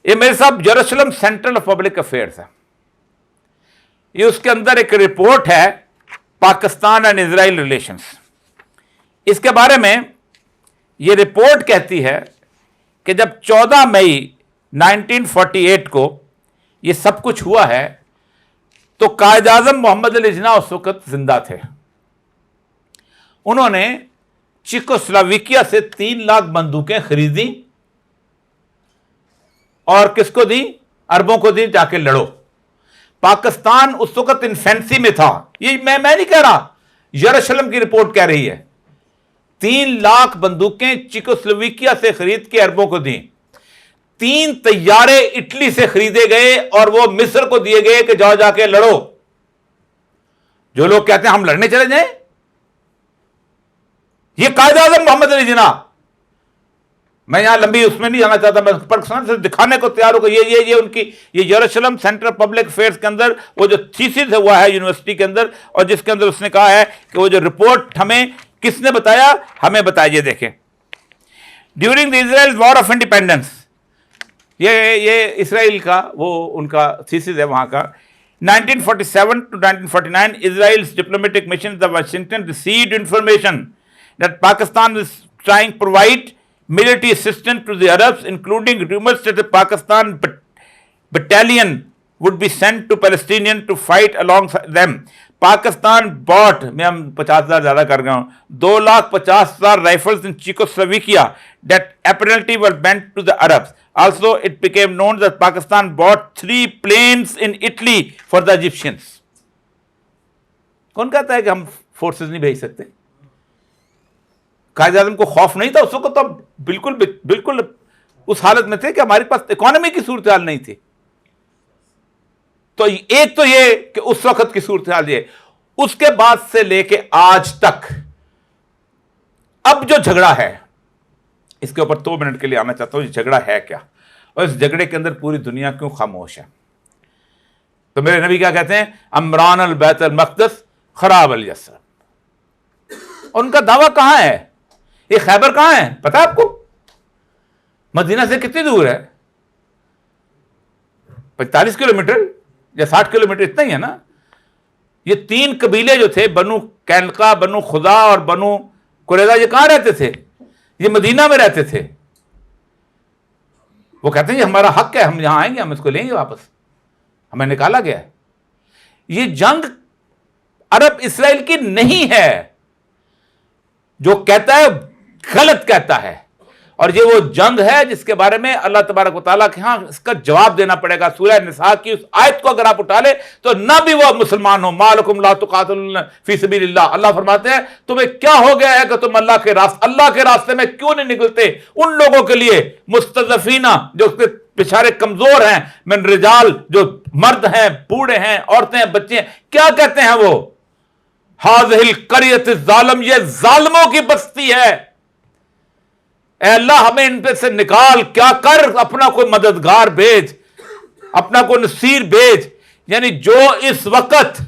یہ میرے صاحب یروشلم سینٹرل آف پبلک افیئرس ہے، یہ اس کے اندر ایک رپورٹ ہے پاکستان اینڈ اسرائیل ریلیشنز. اس کے بارے میں یہ رپورٹ کہتی ہے کہ جب 14 مئی 1948 کو یہ سب کچھ ہوا ہے تو قائد اعظم محمد علی جناح اس وقت زندہ تھے. انہوں نے چیکوسلوواکیہ سے 3 لاکھ بندوقیں خریدی اور کس کو دی؟ عربوں کو دی، جا کے لڑو. پاکستان اس وقت انفینسی میں تھا. یہ میں نہیں کہہ رہا، یروشلم کی رپورٹ کہہ رہی ہے. 3 لاکھ بندوقیں چیکوسلوواکیہ سے خرید کے عربوں کو دیں. 3 طیارے اٹلی سے خریدے گئے اور وہ مصر کو دیے گئے کہ جاؤ جا کے لڑو. جو لوگ کہتے ہیں ہم لڑنے چلے جائیں، یہ قائد اعظم محمد علی جناح. میں یہاں لمبی اس میں نہیں جانا چاہتا، میں پاکستان سے دکھانے کو تیار ہوں کہ یہ ان کی یہ یروشلم سینٹر پبلک افیئرس کے اندر وہ جو تھیسس ہوا ہے یونیورسٹی کے اندر، اور جس کے اندر اس نے کہا ہے کہ وہ جو رپورٹ ہمیں کس نے بتایا، ہمیں بتائیے. دیکھیں، during the Israel war of independence, یہ اسرائیل کا وہ ان کا تھیسس ہے وہاں کا. 1947 to 1949 Israel's diplomatic mission to Washington received information that Pakistan is trying to provide military assistance to the Arabs, including rumors that the Pakistan battalion would be sent to Palestinians to fight alongside them. Pakistan bought, میں 50,000 زیادہ کر گیا ہوں, 250,000 rifles in Czechoslovakia that apparently were meant to the Arabs. Also, it became known that Pakistan bought 3 planes in Italy for the Egyptians. کون کہتا ہے کہ ہم فورسز نہیں بھیج سکتے؟ قائد اعظم کو خوف نہیں تھا اس وقت؟ تو بالکل اس حالت میں تھے کہ ہمارے پاس اکانومی کی صورتحال نہیں تھی. تو ایک تو یہ کہ اس وقت کی صورتحال یہ، اس کے بعد سے لے کے آج تک اب جو جھگڑا ہے اس کے اوپر 2 منٹ کے لیے آنا چاہتا ہوں. یہ جھگڑا ہے کیا اور اس جھگڑے کے اندر پوری دنیا کیوں خاموش ہے؟ تو میرے نبی کیا کہتے ہیں؟ عمران البیت المقدس خراب الیسر. اور ان کا دعویٰ کہاں ہے؟ یہ خیبر کہاں ہے پتہ ہے آپ کو؟ مدینہ سے کتنی دور ہے؟ 45 کلومیٹر یا 60 کلومیٹر، اتنا ہی ہے نا. یہ 3 قبیلے جو تھے، بنو کینقا، بنو خدا اور بنو قریظہ، یہ کہاں رہتے تھے؟ یہ مدینہ میں رہتے تھے. وہ کہتے ہیں یہ ہمارا حق ہے، ہم یہاں آئیں گے، ہم اس کو لیں گے واپس، ہمیں نکالا گیا ہے. یہ جنگ عرب اسرائیل کی نہیں ہے. جو کہتا ہے غلط کہتا ہے. اور یہ وہ جنگ ہے جس کے بارے میں اللہ تبارک و تعالیٰ کے ہاں اس کا جواب دینا پڑے گا. سورہ نساء کی اس آیت کو اگر آپ اٹھا لیں تو نہ بھی وہ مسلمان ہو، ما لکم لا تقاتلون فی سبیل اللہ. اللہ فرماتے ہیں تمہیں کیا ہو گیا ہے کہ تم اللہ کے راستے میں کیوں نہیں نکلتے؟ ان لوگوں کے لیے مستضعفینہ جو بچارے کمزور ہیں، من رجال، جو مرد ہیں، بوڑھے ہیں، عورتیں ہیں، بچے ہیں. کیا کہتے ہیں وہ؟ ہذہ القریۃ الظالم، یہ ظالموں کی بستی ہے. اے اللہ ہمیں ان پہ سے نکال، کیا کر، اپنا کوئی مددگار بھیج، اپنا کوئی نصیر بھیج. یعنی جو اس وقت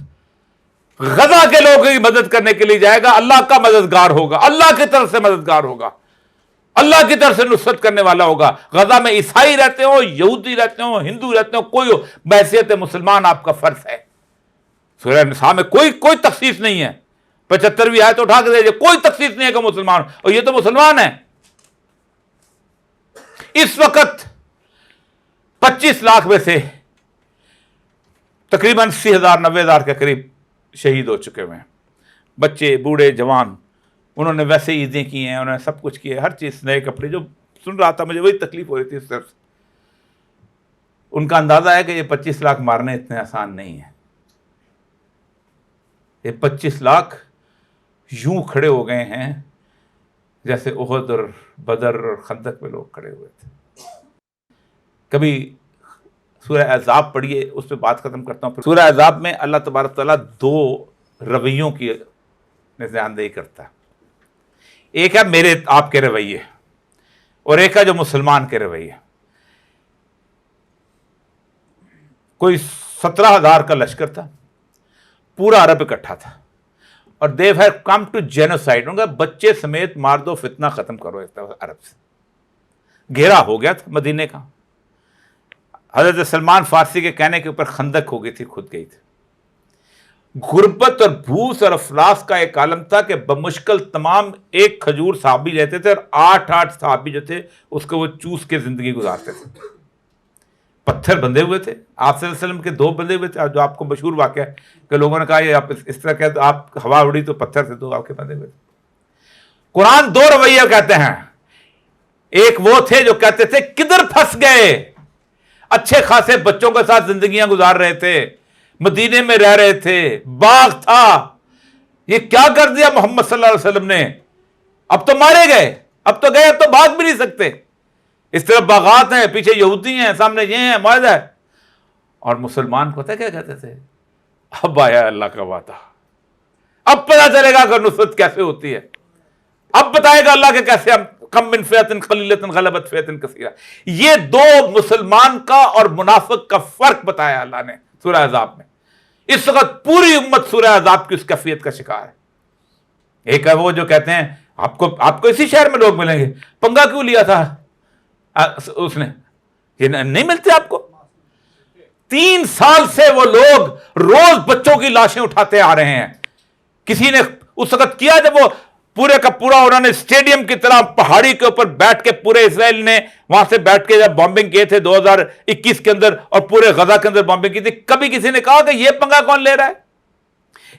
غزہ کے لوگوں کی مدد کرنے کے لیے جائے گا اللہ کا مددگار ہوگا، اللہ کی طرف سے مددگار ہوگا، اللہ کی طرف سے نصرت کرنے والا ہوگا. غزہ میں عیسائی رہتے ہوں، یہودی رہتے ہوں، ہندو رہتے ہوں، کوئی ہو، بحیثیت مسلمان آپ کا فرض ہے. سورہ نساء میں کوئی تخصیص نہیں ہے. 75ویں آیت اٹھا کے دیجیے، کوئی تخصیص نہیں ہے کہ مسلمان، اور یہ تو مسلمان ہیں. اس وقت 25 لاکھ میں سے تقریباً 80,000 90,000 کے قریب شہید ہو چکے ہوئے ہیں. بچے، بوڑھے، جوان. انہوں نے ویسے عیدیں کی ہیں، انہوں نے سب کچھ کیا، ہر چیز، نئے کپڑے. جو سن رہا تھا مجھے وہی تکلیف ہو رہی تھی اس طرف سے. ان کا اندازہ ہے کہ یہ 25 لاکھ مارنے اتنے آسان نہیں ہیں. یہ 25 لاکھ یوں کھڑے ہو گئے ہیں جیسے احد اور بدر اور خندق میں لوگ کھڑے ہوئے تھے. کبھی سورہ احزاب پڑھیے، اس پہ بات ختم کرتا ہوں. سورہ احزاب میں اللہ تبارک تعالیٰ 2 رویوں کی نشاندہی کرتا ہے. ایک ہے میرے آپ کے رویے، اور ایک ہے جو مسلمان کے رویے. کوئی 17,000 کا لشکر تھا، پورا عرب اکٹھا تھا، اور they have come to genocide. ان کا بچے سمیت مار دو، فتنہ ختم کرو عرب سے. گھیرا ہو گیا تھا مدینے کا. حضرت سلمان فارسی کے کہنے کے اوپر خندق ہو گئی تھی، خود گئی تھی. غربت اور بھوس اور افلاس کا ایک عالم تھا کہ بمشکل تمام ایک کھجور صحابی لیتے تھے اور 8 صحابی جو تھے اس کو وہ چوس کے زندگی گزارتے تھے. پتھر بندھے ہوئے تھے. آپ صلی اللہ علیہ وسلم کے 2 بندھے ہوئے تھے، جو آپ کو مشہور واقعہ ہے کہ لوگوں نے کہا یہ آپ اس طرح کہتے آپ ہوا اڑی تو پتھر سے 2 آپ کے بندھے ہوئے تھے. قرآن 2 رویہ کہتے ہیں. ایک وہ تھے جو کہتے تھے کدھر پھنس گئے، اچھے خاصے بچوں کے ساتھ زندگیاں گزار رہے تھے، مدینے میں رہ رہے تھے، باغ تھا، یہ کیا کر دیا محمد صلی اللہ علیہ وسلم نے، اب تو مارے گئے، اب تو گئے، اب تو بھاگ بھی نہیں سکتے. اس طرف باغات ہیں، پیچھے یہودی ہیں، سامنے یہ ہیں، معاہدہ ہے. اور مسلمان پتہ کیا کہتے تھے؟ اب آیا اللہ کا وعدہ، اب پتہ چلے گا کہ نصرت کیسے ہوتی ہے، اب بتائے گا اللہ کے کیسے ہم کم من فئۃ قلیلۃ غلبت فئۃ کثیرہ. یہ 2 مسلمان کا اور منافق کا فرق بتایا اللہ نے سورہ احزاب میں. اس وقت پوری امت سورہ احزاب کی اس کیفیت کا شکار ہے. ایک ہے وہ جو کہتے ہیں آپ کو اسی شہر میں لوگ ملیں گے، پنگا کیوں لیا تھا اس نے، یہ نہیں ملتے آپ کو. 3 سال سے وہ لوگ روز بچوں کی لاشیں اٹھاتے آ رہے ہیں. کسی نے اس وقت کیا جب وہ پورے کا پورا انہوں نے اسٹیڈیم کی طرح پہاڑی کے اوپر بیٹھ کے، پورے اسرائیل نے وہاں سے بیٹھ کے جب بامبنگ کیے تھے 2021 کے اندر اور پورے غزہ کے اندر بامبنگ کی تھی، کبھی کسی نے کہا کہ یہ پنگا کون لے رہا ہے؟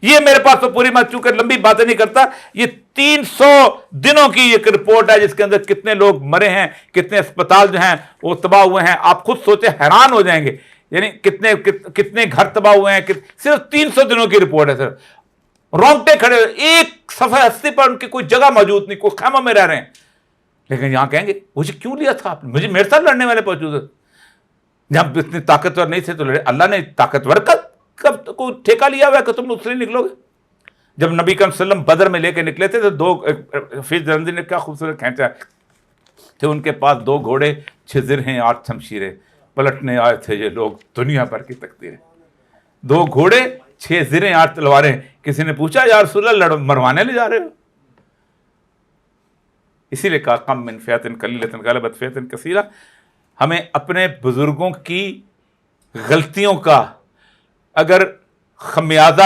یہ میرے پاس تو پوری میں چونکہ لمبی باتیں نہیں کرتا، یہ 300 دنوں کی ایک رپورٹ ہے جس کے اندر کتنے لوگ مرے ہیں، کتنے اسپتال جو ہیں وہ تباہ ہوئے ہیں. آپ خود سوچیں، حیران ہو جائیں گے. یعنی کتنے گھر تباہ ہوئے ہیں، صرف 300 دنوں کی رپورٹ ہے. سر رونگٹے کھڑے، ایک صفحہ ہستی پر ان کی کوئی جگہ موجود نہیں، کوئی خیموں میں رہ رہے ہیں. لیکن یہاں کہیں گے مجھے کیوں لیا تھا آپ نے، مجھے میرے ساتھ لڑنے والے موجود ہیں. جب اتنے طاقتور نہیں تھے تو لڑے. اللہ نے طاقتور کب کو ٹھیکہ لیا ہوا ہے کہ تم اس لیے نکلو گے. جب نبی کریم صلی اللہ علیہ وسلم بدر میں لے کے نکلے تھے تو 2 فیض درندی نے کیا خوبصورت کھینچا تھے، ان کے پاس 2 گھوڑے 6 زرہیں 8 شمشیریں، پلٹنے آئے تھے یہ لوگ دنیا بھر کی تقدیریں. 2 گھوڑے 6 زرہیں 8 تلواریں. کسی نے پوچھا یا رسول اللہ مروانے لے جا رہے ہو؟ اسی لیے کہا کم من فئۃ قلیلۃ غلبت فئۃ کثیرہ. ہمیں اپنے بزرگوں کی غلطیوں کا اگر خمیازہ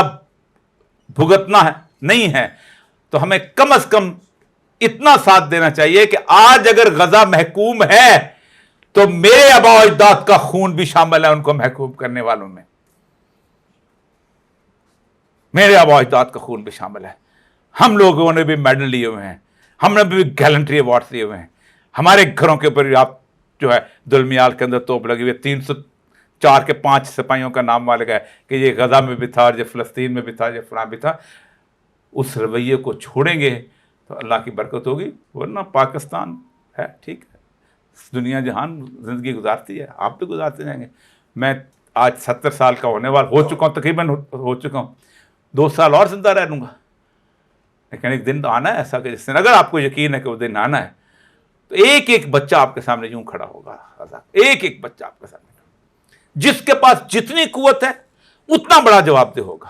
بھگتنا نہیں ہے تو ہمیں کم از کم اتنا ساتھ دینا چاہیے کہ آج اگر غزہ محکوم ہے تو میرے آباء و اجداد کا خون بھی شامل ہے ان کو محکوم کرنے والوں میں. میرے آباء و اجداد کا خون بھی شامل ہے. ہم لوگوں نے بھی میڈل لیے ہوئے ہیں، ہم نے بھی گیلنٹری ایوارڈ لیے ہوئے ہیں. ہمارے گھروں کے اوپر آپ جو ہے دلمیال کے اندر توپ لگی ہوئی، 304 کے 5 سپاہیوں کا نام والے گئے کہ یہ غزہ میں بھی تھا، یہ فلسطین میں بھی تھا، یہ فلاں بھی تھا. اس رویے کو چھوڑیں گے تو اللہ کی برکت ہوگی. ورنہ پاکستان ہے ٹھیک ہے، دنیا جہان زندگی گزارتی ہے، آپ بھی گزارتے جائیں گے. میں آج 70 سال کا ہونے والا ہو چکا ہوں، تقریباً ہو چکا ہوں. 2 سال اور زندہ رہ لوں گا، لیکن ایک دن تو آنا ہے ایسا کہ جس دن اگر آپ کو یقین ہے کہ وہ دن آنا ہے تو ایک بچہ آپ کے سامنے یوں کھڑا ہوگا. ایک بچہ آپ کے سامنے، جس کے پاس جتنی قوت ہے اتنا بڑا جواب دہ ہوگا.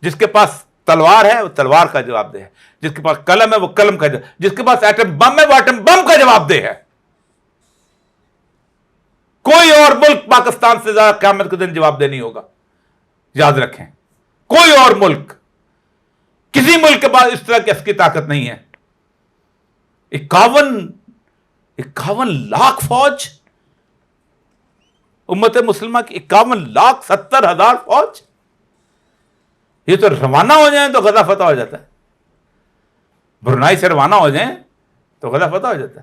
جس کے پاس تلوار ہے وہ تلوار کا جواب دہ ہے، جس کے پاس قلم ہے وہ قلم کا جواب، جس کے پاس ایٹم بم ہے وہ ایٹم بم کا جواب دہ ہے. کوئی اور ملک پاکستان سے زیادہ قیامت کے دن جواب دہ نہیں ہوگا، یاد رکھیں. کوئی اور ملک، کسی ملک کے پاس اس طرح کی اس کی طاقت نہیں ہے. 51 لاکھ فوج امت مسلمہ کی، 51,70,000 فوج. یہ تو روانہ ہو جائیں تو غزہ فتح ہو جاتا ہے. برنائی سے روانہ ہو جائیں تو غزہ فتح ہو جاتا ہے.